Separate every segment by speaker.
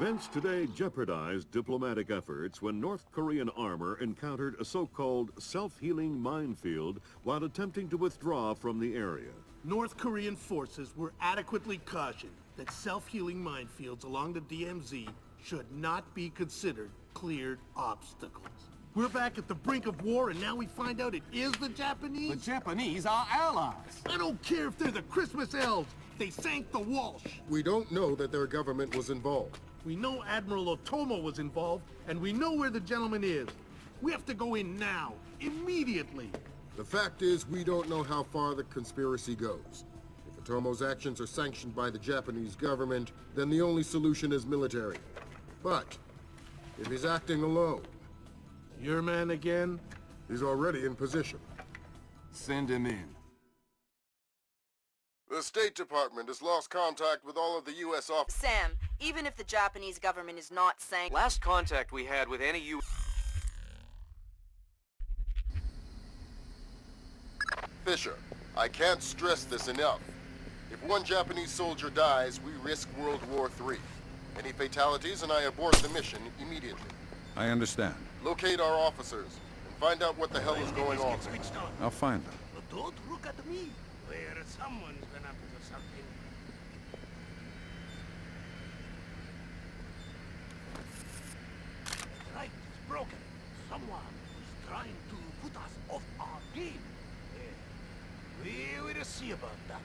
Speaker 1: Events today jeopardized diplomatic efforts when North Korean armor encountered a so-called self-healing minefield while attempting to withdraw from the area.
Speaker 2: North Korean forces were adequately cautioned that self-healing minefields along the DMZ should not be considered cleared obstacles. We're back at the brink of war, and now we find out it is the Japanese?
Speaker 3: The Japanese are allies.
Speaker 2: I don't care if they're the Christmas elves. They sank the Walsh.
Speaker 4: We don't know that their government was involved.
Speaker 2: We know Admiral Otomo was involved, and we know where the gentleman is. We have to go in now, immediately.
Speaker 4: The fact is, we don't know how far the conspiracy goes. If Otomo's actions are sanctioned by the Japanese government, then the only solution is military. But if he's acting alone...
Speaker 2: Your man again?
Speaker 4: He's already in position.
Speaker 3: Send him in.
Speaker 4: The State Department has lost contact with all of the U.S. officers.
Speaker 5: Sam, even if the Japanese government is not saying...
Speaker 6: Last contact we had with any
Speaker 4: Fisher, I can't stress this enough. If one Japanese soldier dies, we risk World War III. Any fatalities and I abort the mission immediately.
Speaker 7: I understand.
Speaker 4: Locate our officers and find out what the hell is going on.
Speaker 7: I'll find them.
Speaker 2: Don't look at me. Where someone's been up to something. The light is broken. Someone is trying to put us off our game. We will see about that.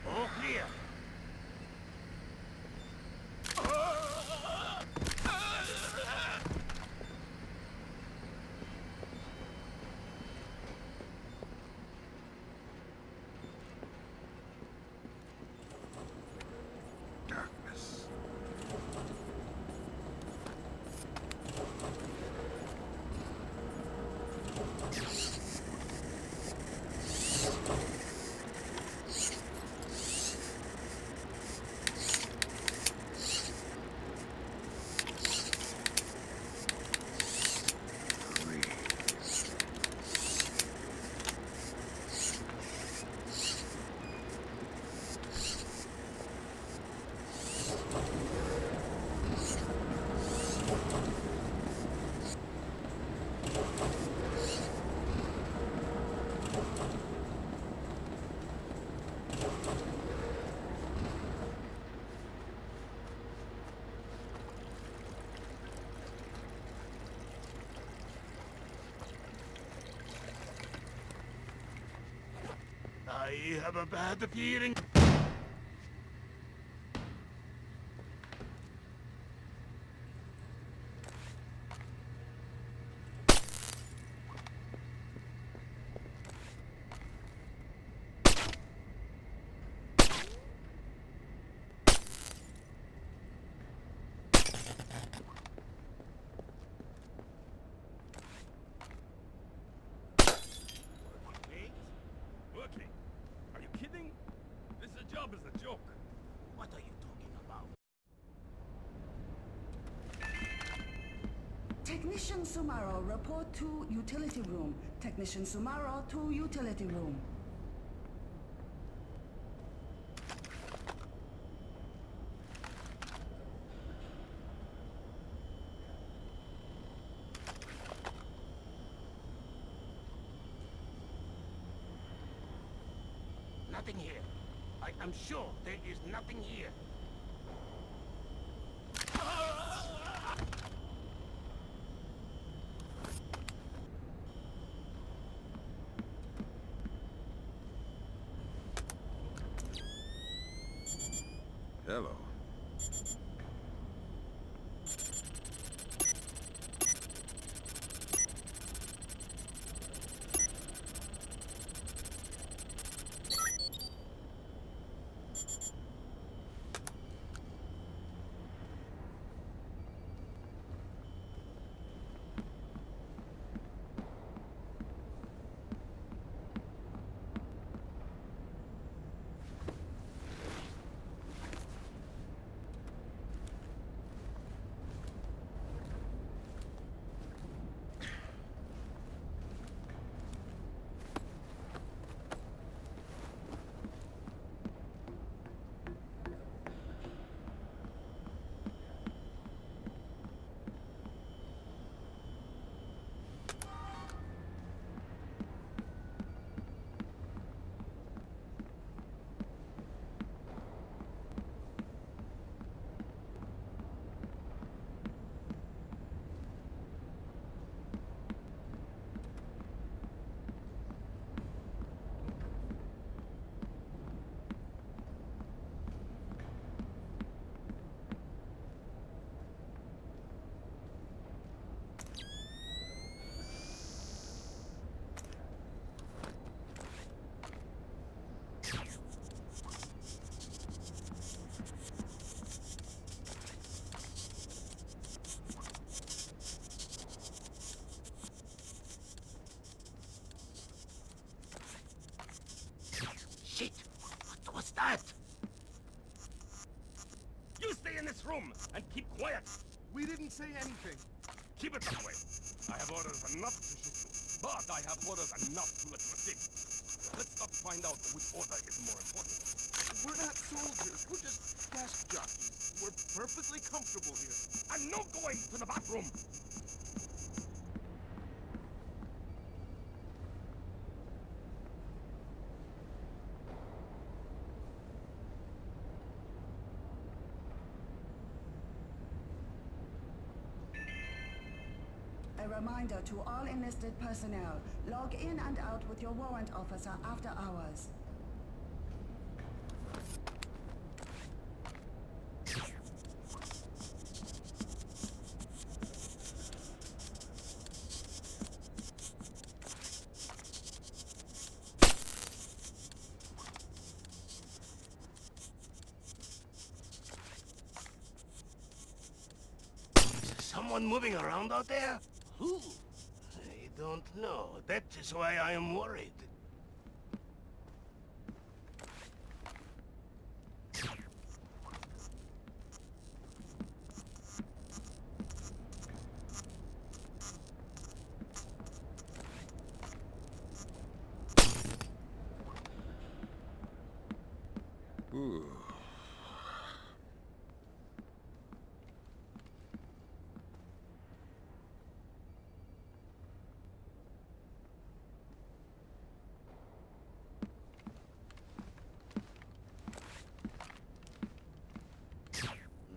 Speaker 2: All clear.
Speaker 7: Darkness.
Speaker 2: I have a bad feeling.
Speaker 6: job is a joke.
Speaker 2: What are you talking about?
Speaker 8: Technician Sumaro, report to utility room. Technician Sumaro to utility room.
Speaker 2: Nothing here. I'm sure there is nothing here.
Speaker 7: Hello.
Speaker 6: that? You stay in this room and keep quiet.
Speaker 2: We didn't say anything.
Speaker 6: Keep it that way. I have orders enough to shoot you, but I have orders enough to let you escape. Let's not find out which order is more important.
Speaker 2: We're not soldiers. We're just desk jockeys. We're perfectly comfortable here.
Speaker 6: I'm not going to the bathroom.
Speaker 8: A reminder to all enlisted personnel, log in and out with your warrant officer after hours.
Speaker 2: Someone moving around out there? Who? I don't know. That is why I am worried.
Speaker 7: Ooh.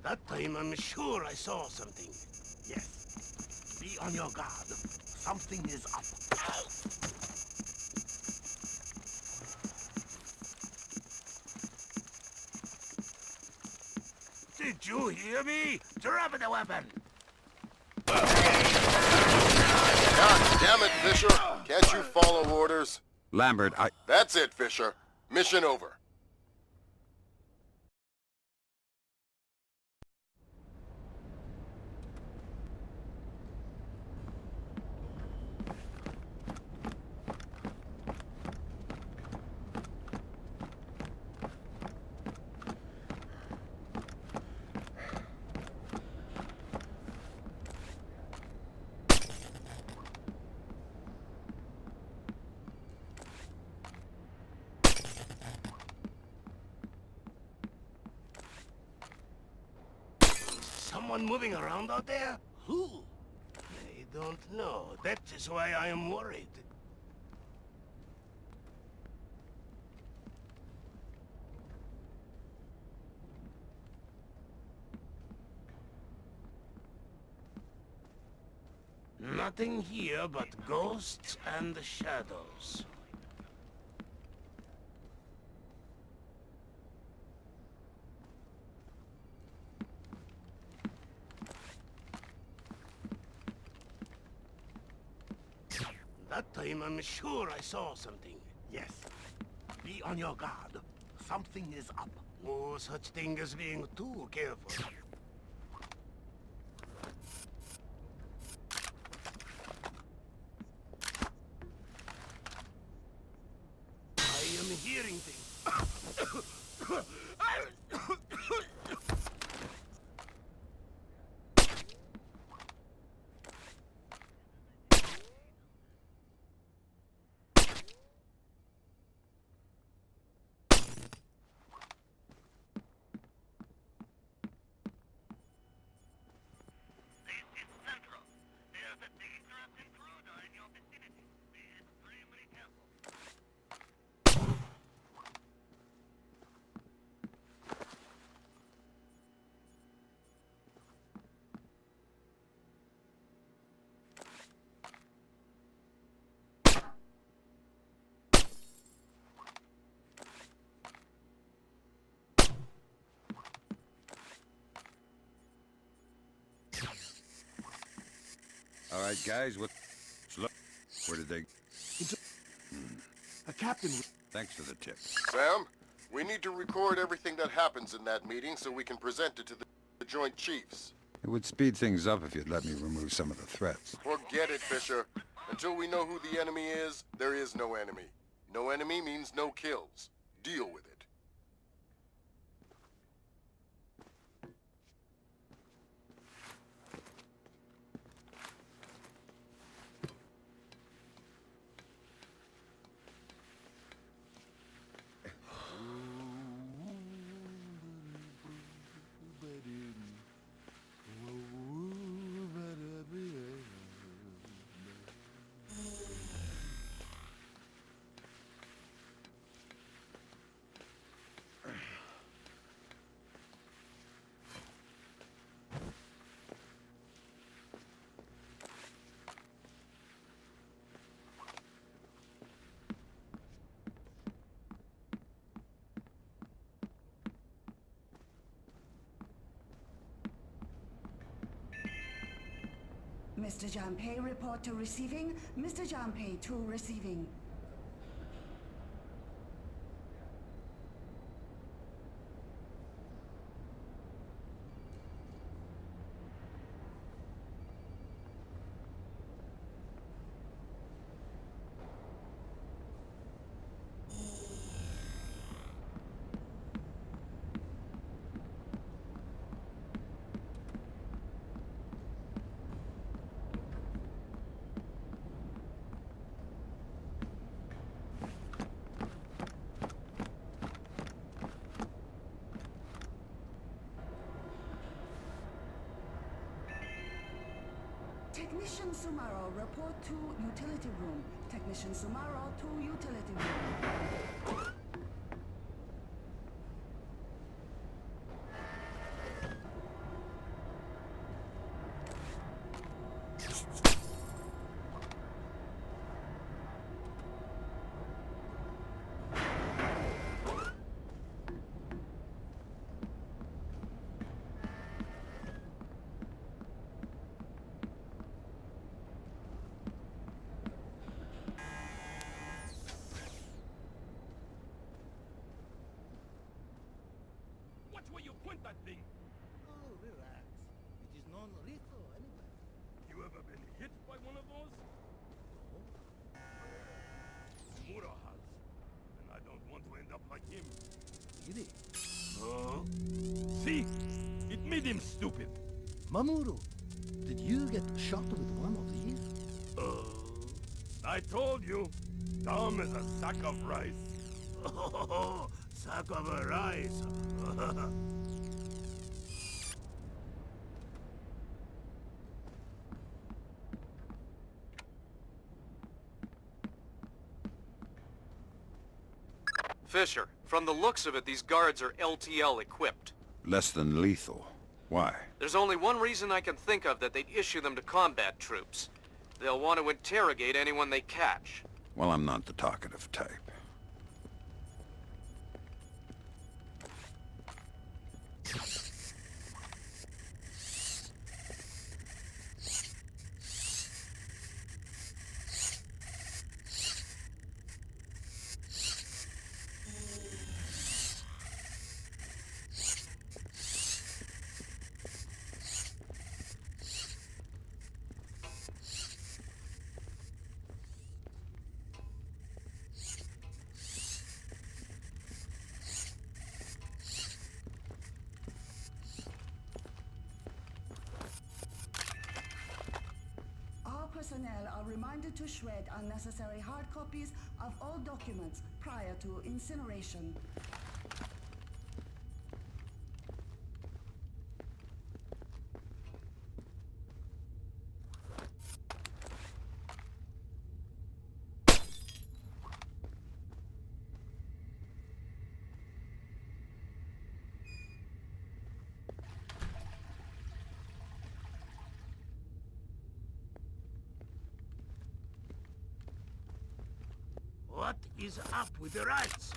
Speaker 2: That time I'm sure I saw something. Yes. Be on your guard. Something is up. Did you hear me? Drop the weapon!
Speaker 4: God damn it, Fisher! Can't you follow orders?
Speaker 7: Lambert,
Speaker 4: That's it, Fisher. Mission over.
Speaker 2: Someone moving around out there? Who? I don't know. That is why I am worried. Nothing here but ghosts and shadows. That time I'm sure I saw something. Yes. Be on your guard. Something is up. No such thing as being too careful. I am hearing things.
Speaker 7: all right, guys, where did they...
Speaker 2: A captain.
Speaker 7: Thanks for the tip.
Speaker 4: Sam, we need to record everything that happens in that meeting so we can present it to the Joint Chiefs.
Speaker 7: It would speed things up if you'd let me remove some of the threats.
Speaker 4: Forget it, Fisher. Until we know who the enemy is, there is no enemy. No enemy means no kills. Deal with it.
Speaker 8: Mr. Junpei, report to receiving. Mr. Junpei to receiving. Technician Sumaro, report to utility room. Technician Sumaro to utility room.
Speaker 6: Watch where you point that thing.
Speaker 9: Oh, relax. It is non-lethal anyway.
Speaker 6: You ever been hit by one of those? Mura has. And I don't want to end up like him.
Speaker 9: Really?
Speaker 6: See? It made him stupid.
Speaker 9: Mamoru, did you get shot with one of these?
Speaker 6: I told you. Dumb as a sack of rice.
Speaker 2: Oh, sack of a rice.
Speaker 10: Fisher, from the looks of it, these guards are LTL equipped.
Speaker 7: Less than lethal. Why?
Speaker 10: There's only one reason I can think of that they'd issue them to combat troops. They'll want to interrogate anyone they catch.
Speaker 7: Well, I'm not the talkative type.
Speaker 8: Personnel are reminded to shred unnecessary hard copies of all documents prior to incineration.
Speaker 2: What is up with the rats?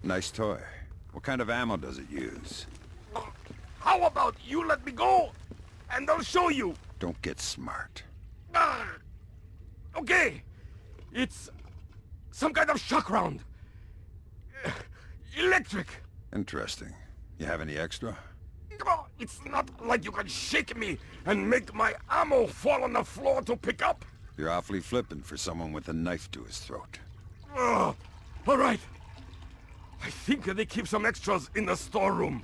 Speaker 7: Nice toy. What kind of ammo does it use?
Speaker 6: How about you let me go, and I'll show you.
Speaker 7: Don't get smart.
Speaker 6: Okay. It's some kind of shock round. Electric.
Speaker 7: Interesting. You have any extra?
Speaker 6: It's not like you can shake me and make my ammo fall on the floor to pick up.
Speaker 7: You're awfully flippant for someone with a knife to his throat.
Speaker 6: All right. I think they keep some extras in the storeroom.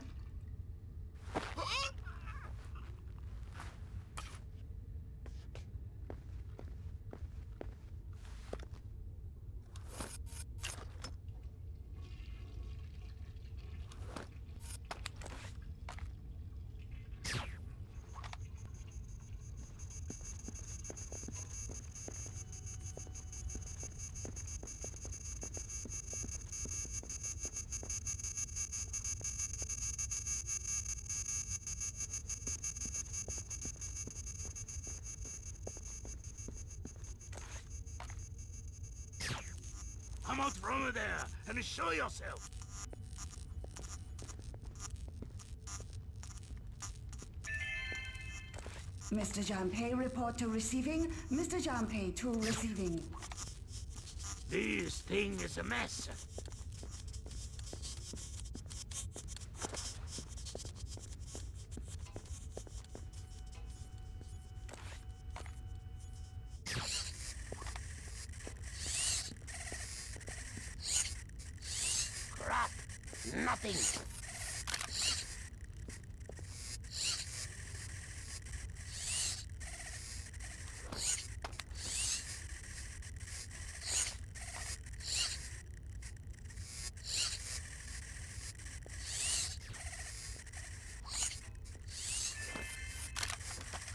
Speaker 2: Come out from there and show yourself.
Speaker 8: Mr. Janpei, report to receiving. Mr. Janpei to receiving.
Speaker 2: This thing is a mess. Crap! Nothing!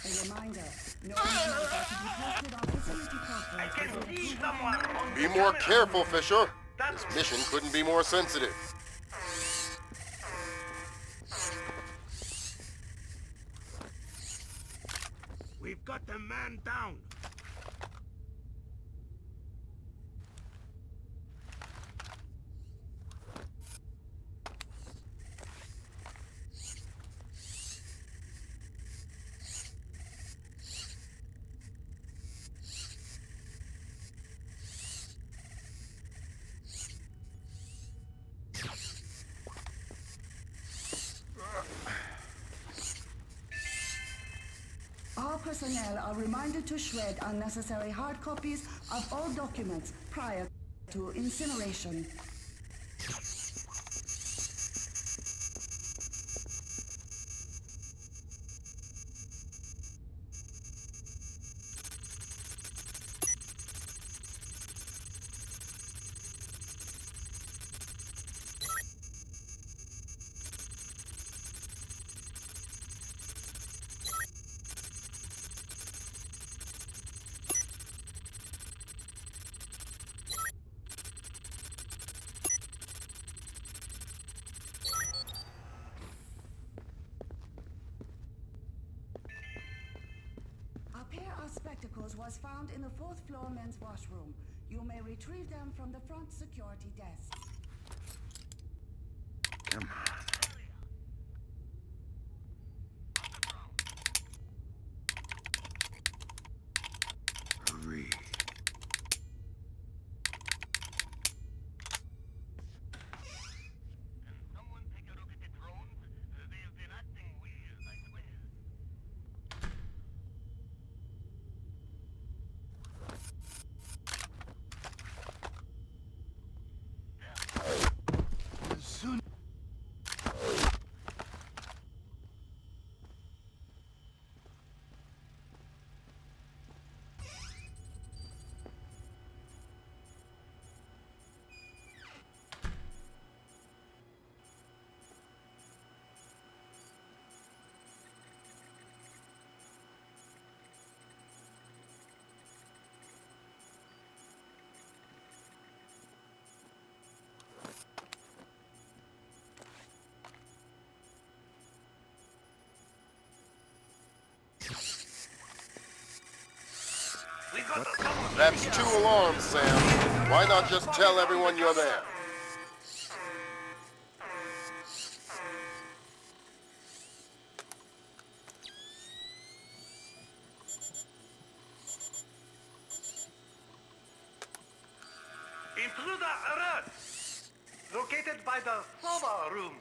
Speaker 8: A reminder, no emails are to be posted on facility property.
Speaker 2: I can see someone on
Speaker 4: Be more careful, Fisher. This mission couldn't be more sensitive.
Speaker 2: We've got the man down.
Speaker 8: All personnel are reminded to shred unnecessary hard copies of all documents prior to incineration. A pair of spectacles was found in the 4th floor men's washroom. You may retrieve them from the front security desk.
Speaker 7: Come on. Hurry.
Speaker 2: Someone take a look at the drones? They've been acting weird, I swear.
Speaker 3: Soon.
Speaker 4: That's 2 alarms, Sam. Why not just tell everyone you're there?
Speaker 2: Intruder alert! Located by the soba room.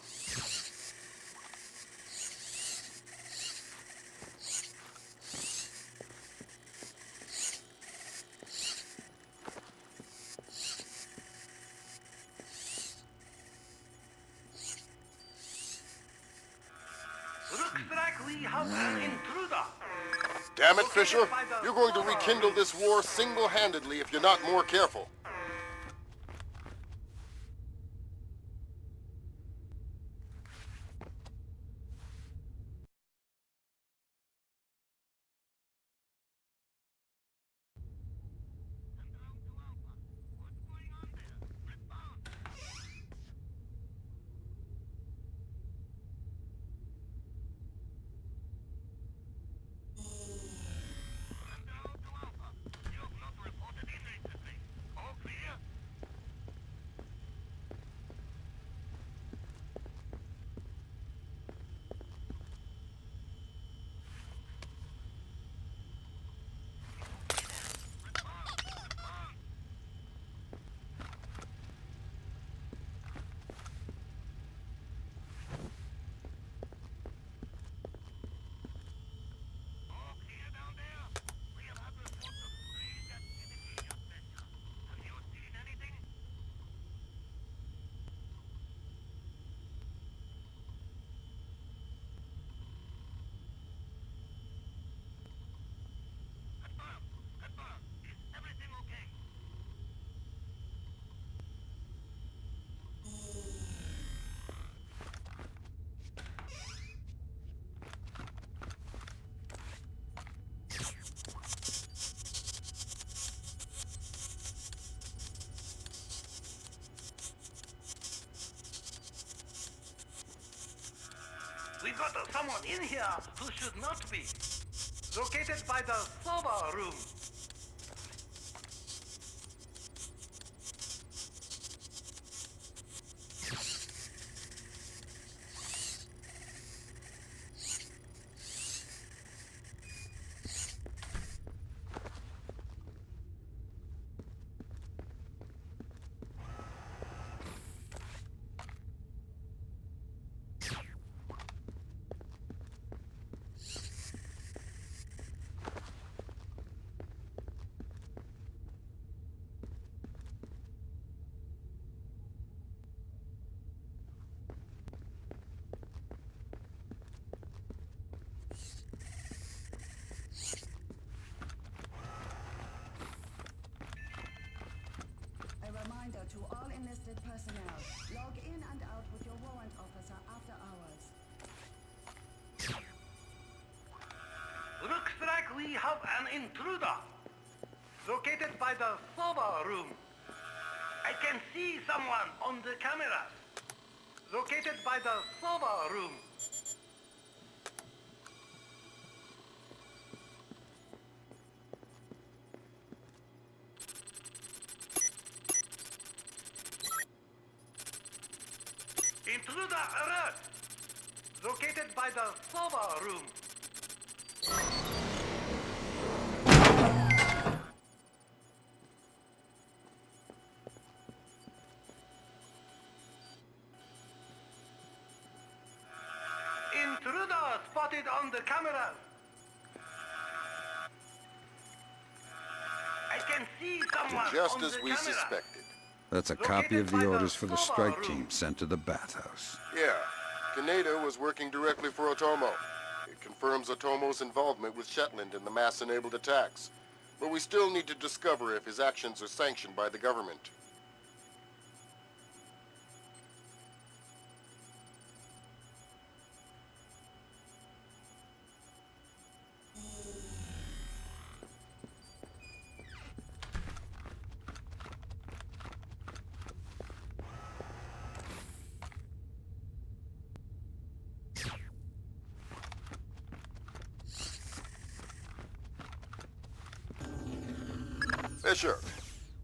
Speaker 2: Looks like we have an intruder.
Speaker 4: Damn it, Fisher. You're going to rekindle this war single-handedly if you're not more careful.
Speaker 11: We got someone in here who should not be. Located by the soba room.
Speaker 8: To all enlisted personnel, log in and out with your warrant officer after hours.
Speaker 11: Looks like we have an intruder. Located by the soba room. I can see someone on the cameras. Located by the soba room. Intruder alert! Located by the soba room. Intruder spotted on the cameras. I can see someone
Speaker 4: Just
Speaker 11: on
Speaker 4: as
Speaker 11: the
Speaker 4: we
Speaker 11: camera.
Speaker 4: suspected.
Speaker 7: That's a copy of the orders for the strike team sent to the bathhouse.
Speaker 4: Yeah. Kaneda was working directly for Otomo. It confirms Otomo's involvement with Shetland in the mass-enabled attacks. But we still need to discover if his actions are sanctioned by the government. Fisher,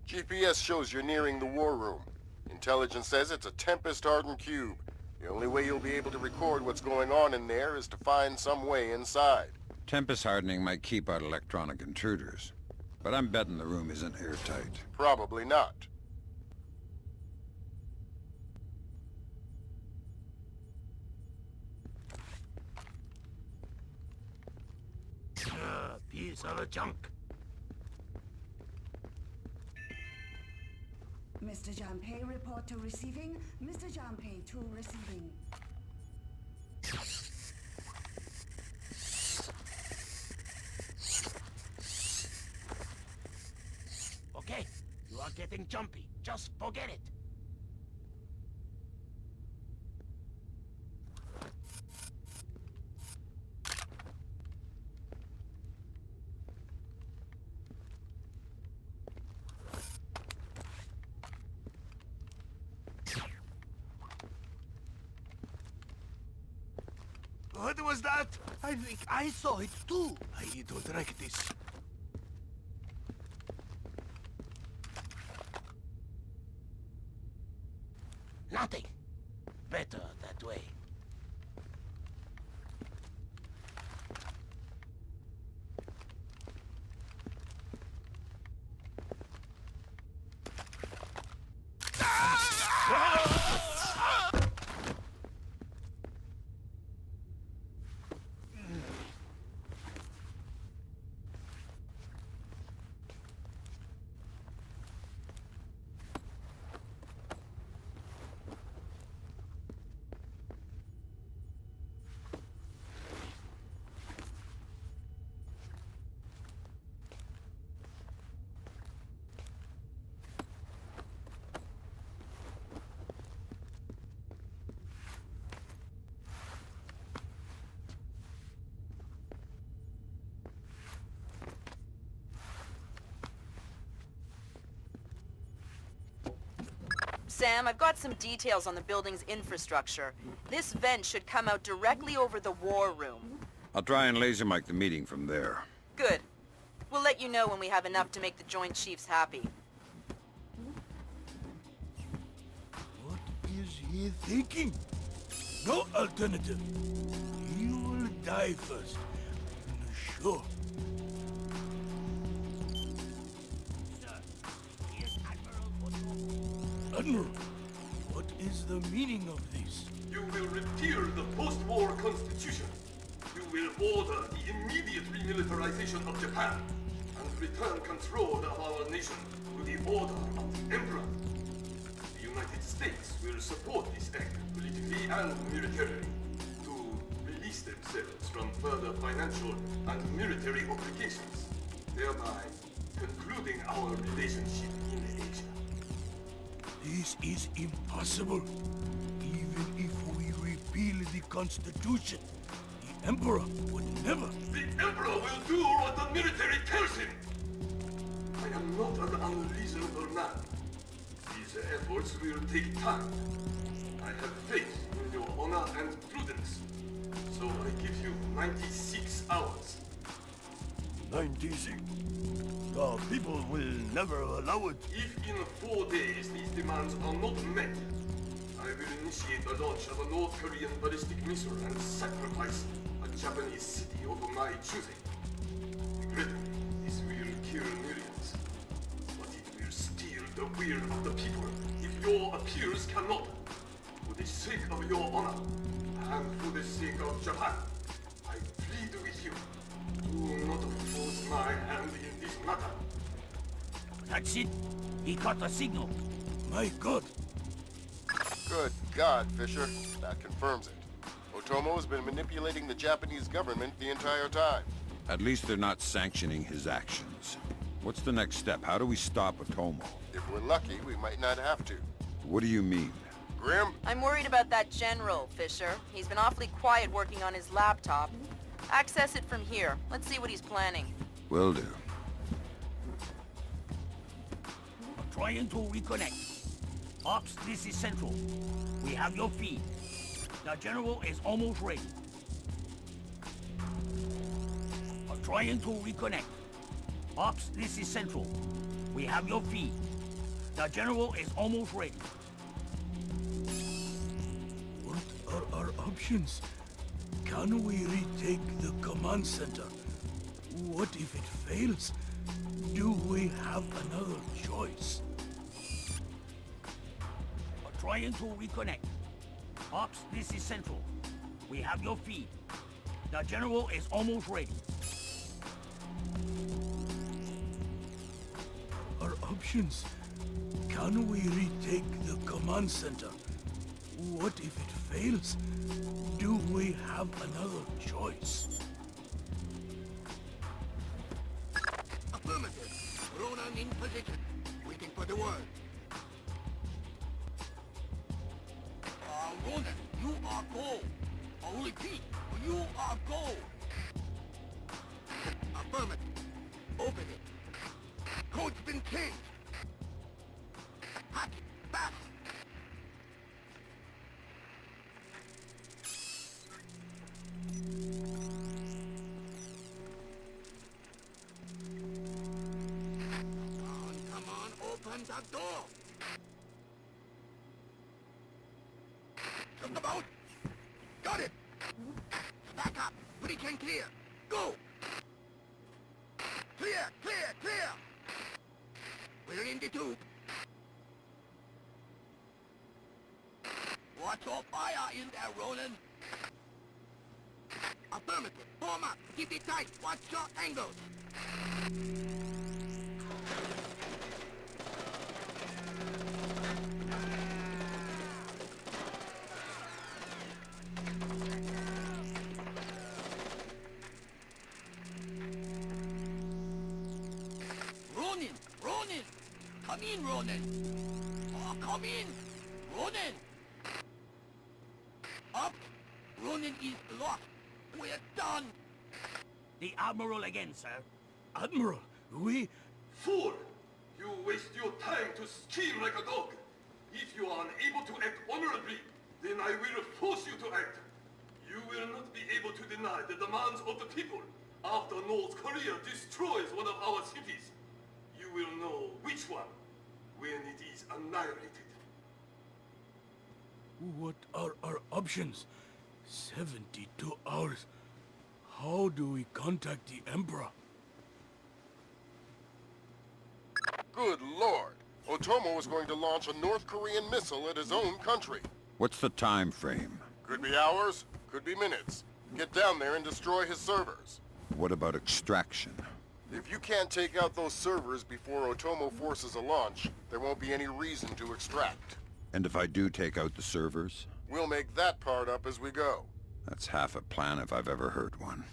Speaker 4: GPS shows you're nearing the war room. Intelligence says it's a Tempest-hardened cube. The only way you'll be able to record what's going on in there is to find some way inside.
Speaker 7: Tempest hardening might keep out electronic intruders, but I'm betting the room isn't airtight.
Speaker 4: Probably not.
Speaker 2: Piece of junk.
Speaker 8: Mr. Janpei, report to receiving. Mr. Janpei to receiving.
Speaker 2: Okay, you are getting jumpy. Just forget it. What was that? I think I saw it too. I don't like this. Nothing. Better that way.
Speaker 5: Sam, I've got some details on the building's infrastructure. This vent should come out directly over the war room.
Speaker 7: I'll try and laser mic the meeting from there.
Speaker 5: Good. We'll let you know when we have enough to make the Joint Chiefs happy.
Speaker 6: What is he thinking? No alternative. He will die first. Sure. Sir, here's Admiral Otomo. Admiral, what is the meaning of this?
Speaker 12: You will repeal the post-war constitution. You will order the immediate remilitarization of Japan and return control of our nation to the order of the Emperor. The United States will support this act politically and militarily to release themselves from further financial and military obligations, thereby concluding our relationship in Asia.
Speaker 6: This is impossible. Even if we repeal the Constitution, the Emperor would never...
Speaker 12: The Emperor will do what the military tells him! I am not an unreasonable man. These efforts will take time. I have faith in your honor and prudence. So I give you 96 hours.
Speaker 6: 96? The people will never allow it.
Speaker 12: If in 4 days these demands are not met, I will initiate the launch of a North Korean ballistic missile and sacrifice a Japanese city of my choosing. Regrettably, this will kill millions, but it will steal the will of the people if your appeals cannot. For the sake of your honor, and for the sake of Japan, I plead with you, do not force my hand in this matter.
Speaker 6: That's it. He caught the signal. My God.
Speaker 4: Good God, Fisher. That confirms it. Otomo has been manipulating the Japanese government the entire time.
Speaker 7: At least they're not sanctioning his actions. What's the next step? How do we stop Otomo?
Speaker 4: If we're lucky, we might not have to.
Speaker 7: What do you mean?
Speaker 4: Grim?
Speaker 5: I'm worried about that general, Fisher. He's been awfully quiet working on his laptop. Access it from here. Let's see what he's planning.
Speaker 7: Will do.
Speaker 6: I'm trying to reconnect. Ops, this is Central. We have your feed. The General is almost ready. I'm trying to reconnect. Ops, this is Central. We have your feed. The General is almost ready. What are our options? Can we retake the command center? What if it fails? Do we have another choice? I'm trying to reconnect. Ops, this is Central. We have your feed. The General is almost ready. Our options? Can we retake the command center? What if it fails? Do we have another choice?
Speaker 11: Affirmative. Ronan in position. Waiting for the word. Ronan, you are go. I'll repeat. You are go. Affirmative. Open it. Code's been changed. Hack it. Fast. Come on, open the door. Just about. Got it. Back up. Breach and clear. Go. Clear, clear, clear. We're in the tube. Watch your fire in there, Roland. Affirmative. Form up. Keep it tight. Watch your angles. Ronin! Ronin! Come in, Ronin! Oh, come in! Ronin! Up! Ronin is lost! We're done!
Speaker 6: The Admiral again, sir. Admiral, we...
Speaker 12: Fool! You waste your time to scheme like a dog. If you are unable to act honorably, then I will force you to act. You will not be able to deny the demands of the people after North Korea destroys one of our cities. You will know which one when it is annihilated.
Speaker 6: What are our options? 72 hours. How do we contact the Emperor?
Speaker 4: Good lord! Otomo is going to launch a North Korean missile at his own country.
Speaker 7: What's the time frame?
Speaker 4: Could be hours, could be minutes. Get down there and destroy his servers.
Speaker 7: What about extraction?
Speaker 4: If you can't take out those servers before Otomo forces a launch, there won't be any reason to extract.
Speaker 7: And if I do take out the servers?
Speaker 4: We'll make that part up as we go.
Speaker 7: That's half a plan if I've ever heard one.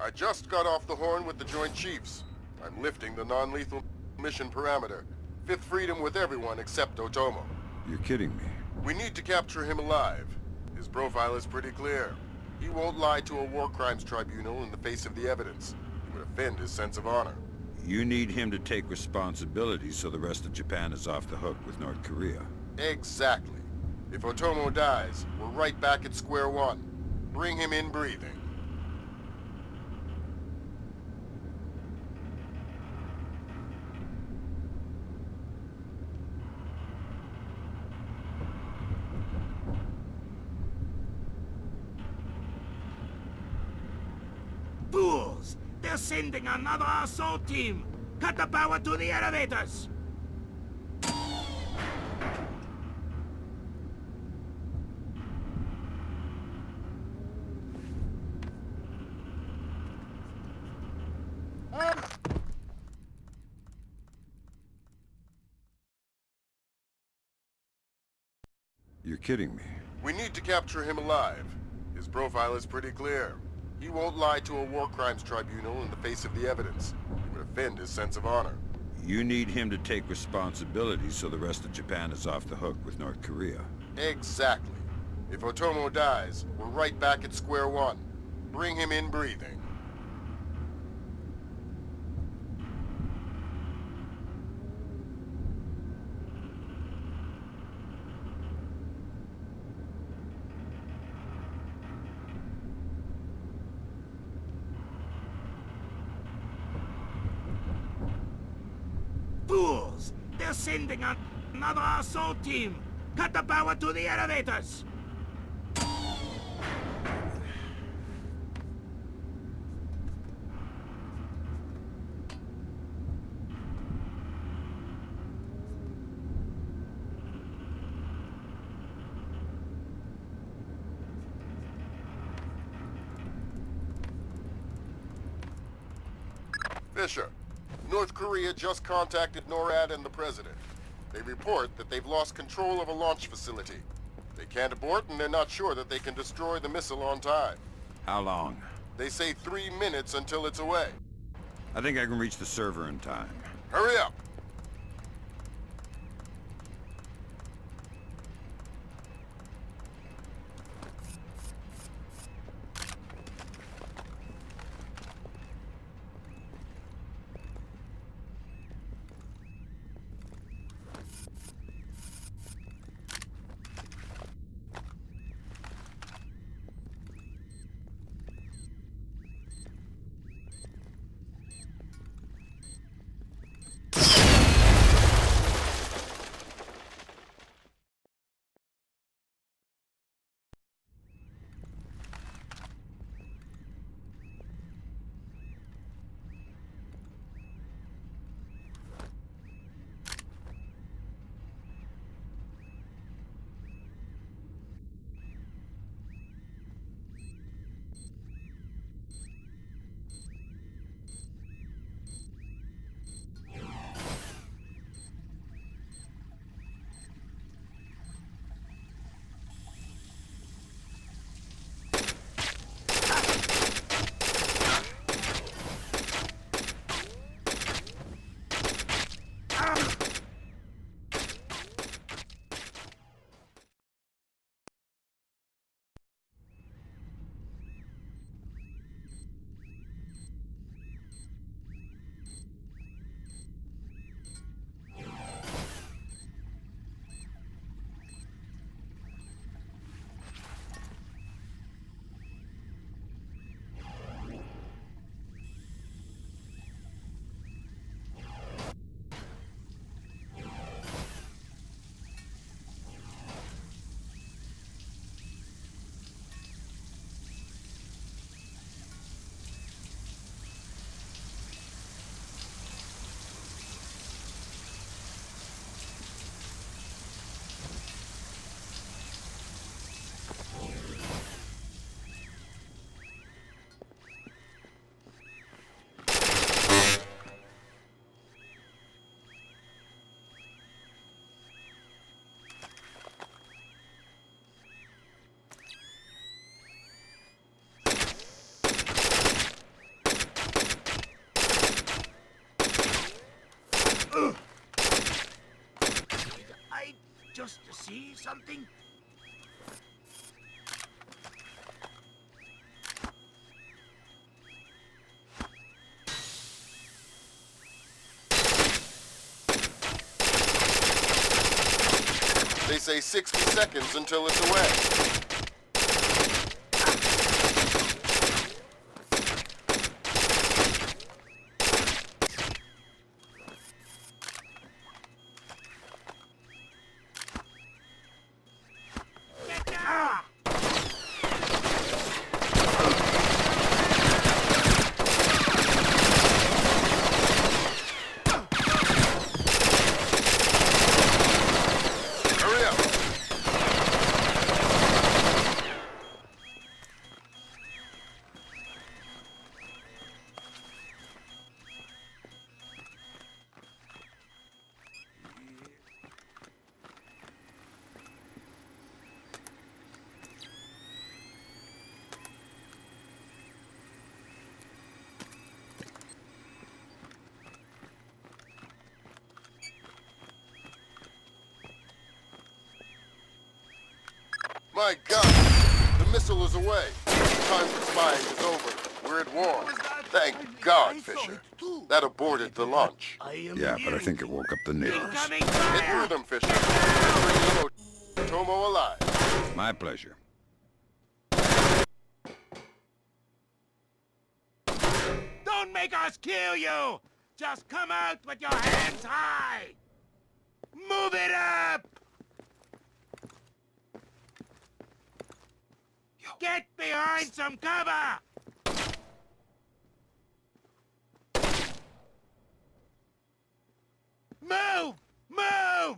Speaker 4: I just got off the horn with the Joint Chiefs. I'm lifting the non-lethal mission parameter. Fifth freedom with everyone except Otomo.
Speaker 7: You're kidding me.
Speaker 4: We need to capture him alive. His profile is pretty clear. He won't lie to a war crimes tribunal in the face of the evidence. It would offend his sense of honor.
Speaker 7: You need him to take responsibility so the rest of Japan is off the hook with North Korea.
Speaker 4: Exactly. If Otomo dies, we're right back at square one. Bring him in breathing.
Speaker 6: Fools! They're sending another assault team! Cut the power to the elevators!
Speaker 7: You're kidding me.
Speaker 4: We need to capture him alive. His profile is pretty clear. He won't lie to a war crimes tribunal in the face of the evidence. It would offend his sense of honor.
Speaker 7: You need him to take responsibility so the rest of Japan is off the hook with North Korea.
Speaker 4: Exactly. If Otomo dies, we're right back at square one. Bring him in breathing.
Speaker 6: Fools! They're sending another assault team! Cut the power to the elevators!
Speaker 4: Fisher, North Korea just contacted NORAD and the President. They report that they've lost control of a launch facility. They can't abort and they're not sure that they can destroy the missile on time.
Speaker 7: How long?
Speaker 4: They say 3 minutes until it's away.
Speaker 7: I think I can reach the server in time.
Speaker 4: Hurry up!
Speaker 6: Just to see something?
Speaker 4: They say 60 seconds until it's away. My God! The missile is away. Time for spying is over. We're at war. Thank God, Fisher. That aborted the launch.
Speaker 7: Yeah, but I think it woke up the neighbors.
Speaker 4: Get through them, Fisher. Bring Otomo alive.
Speaker 7: My pleasure.
Speaker 6: Don't make us kill you! Just come out with your hands high! Move it up! Get behind some cover! Move! Move!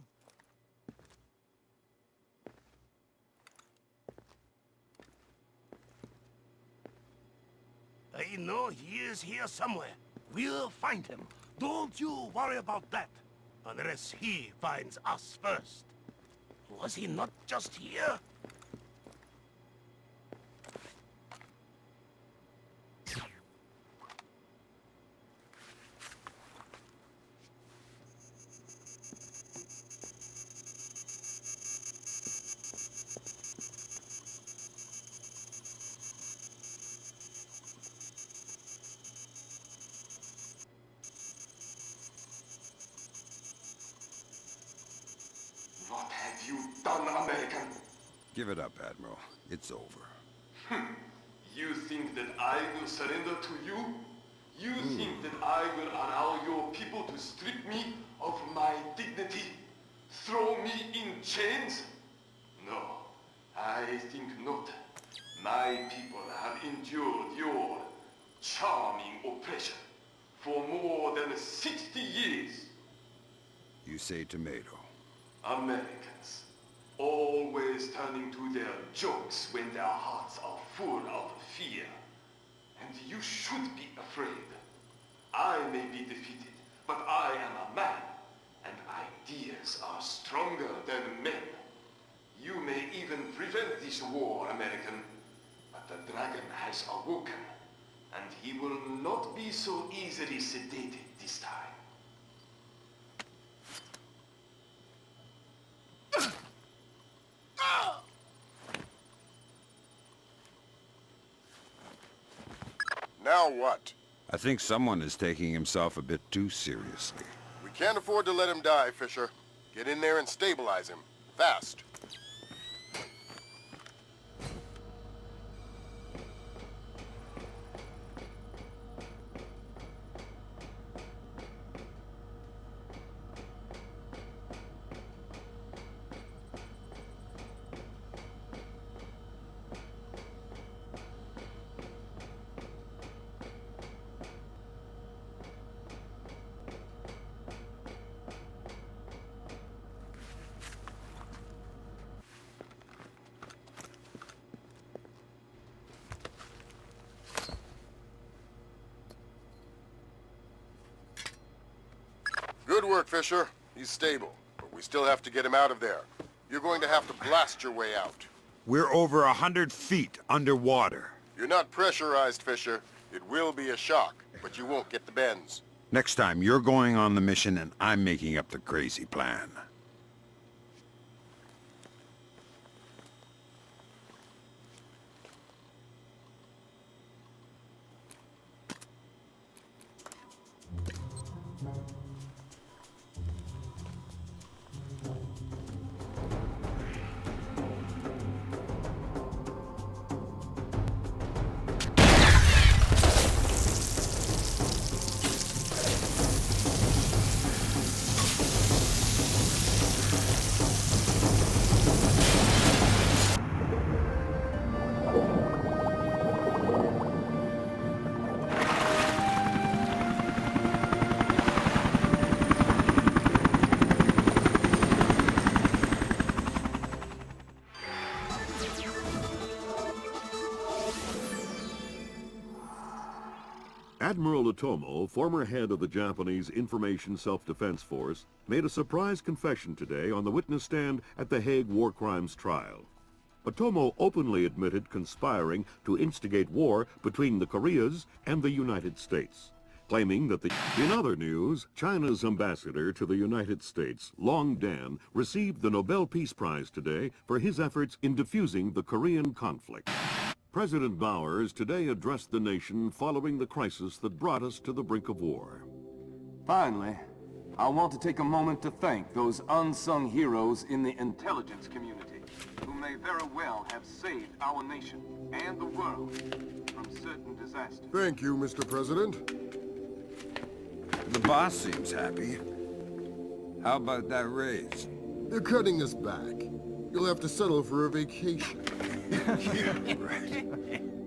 Speaker 11: I know he is here somewhere. We'll find him. Don't you worry about that. Unless he finds us first. Was he not just here?
Speaker 12: What have you done, American?
Speaker 7: Give it up, Admiral. It's over.
Speaker 12: You think that I will surrender to you? You think that I will allow your people to strip me of my dignity? Throw me in chains? No, I think not. My people have endured your charming oppression for more than 60 years.
Speaker 7: You say tomato.
Speaker 12: Americans, always turning to their jokes when their hearts are full of fear. And you should be afraid. I may be defeated, but I am a man, and ideas are stronger than men. You may even prevent this war, American, but the dragon has awoken, and he will not be so easily sedated this time.
Speaker 4: Now what?
Speaker 7: I think someone is taking himself a bit too seriously.
Speaker 4: We can't afford to let him die, Fisher. Get in there and stabilize him. Fast. Good work, Fisher. He's stable, but we still have to get him out of there. You're going to have to blast your way out.
Speaker 7: We're over 100 feet underwater.
Speaker 4: You're not pressurized, Fisher. It will be a shock, but you won't get the bends.
Speaker 7: Next time, you're going on the mission and I'm making up the crazy plan.
Speaker 1: Admiral Otomo, former head of the Japanese Information Self-Defense Force, made a surprise confession today on the witness stand at the Hague War Crimes trial. Otomo openly admitted conspiring to instigate war between the Koreas and the United States, claiming that In other news, China's ambassador to the United States, Long Dan, received the Nobel Peace Prize today for his efforts in defusing the Korean conflict. President Bowers today addressed the nation following the crisis that brought us to the brink of war.
Speaker 3: Finally, I want to take a moment to thank those unsung heroes in the intelligence community who may very well have saved our nation and the world from certain disasters.
Speaker 4: Thank you, Mr. President.
Speaker 7: The boss seems happy. How about that raise?
Speaker 4: They're cutting us back. You'll have to settle for a vacation.
Speaker 7: Yeah, right.